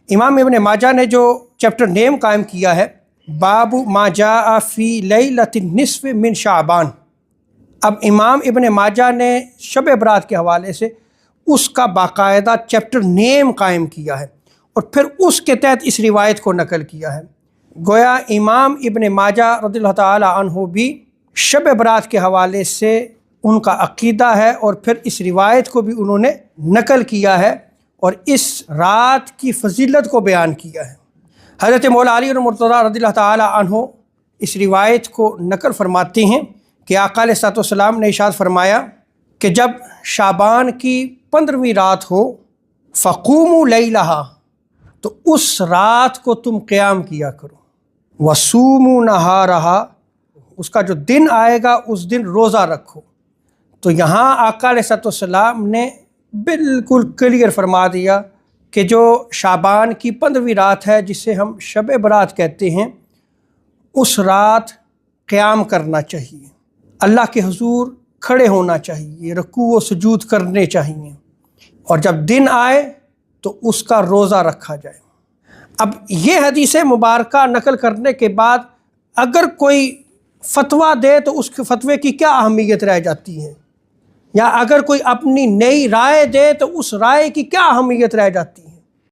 امام ابن ماجہ نے جو چیپٹر نیم قائم کیا ہے باب ما جاء فی لیلۃ النصف من شعبان، اب امام ابن ماجہ نے شب برات کے حوالے سے اس کا باقاعدہ چیپٹر نیم قائم کیا ہے اور پھر اس کے تحت اس روایت کو نقل کیا ہے۔ گویا امام ابن ماجہ رضی اللہ تعالی عنہ بھی شب برات کے حوالے سے ان کا عقیدہ ہے اور پھر اس روایت کو بھی انہوں نے نقل کیا ہے اور اس رات کی فضیلت کو بیان کیا ہے۔ حضرت مولا علی المرتضیٰ رضی اللہ تعالی عنہ اس روایت کو نقل فرماتے ہیں کہ آقا علیہ الصلوۃ والسلام نے ارشاد فرمایا کہ جب شعبان کی 15ویں رات ہو فقوموا لیلہا، تو اس رات کو تم قیام کیا کرو، وصوموا نہارہا، اس کا جو دن آئے گا اس دن روزہ رکھو۔ تو یہاں آقا علیہ الصلوۃ والسلام نے بالکل کلیئر فرما دیا کہ جو شعبان کی 15ویں رات ہے جسے ہم شب برات کہتے ہیں، اس رات قیام کرنا چاہیے، اللہ کے حضور کھڑے ہونا چاہیے، رکوع و سجود کرنے چاہیے، اور جب دن آئے تو اس کا روزہ رکھا جائے۔ اب یہ حدیث مبارکہ نقل کرنے کے بعد اگر کوئی فتویٰ دے تو اس کے فتوے کی کیا اہمیت رہ جاتی ہے، یا اگر کوئی اپنی نئی رائے دے تو اس رائے کی کیا اہمیت رہ جاتی ہے۔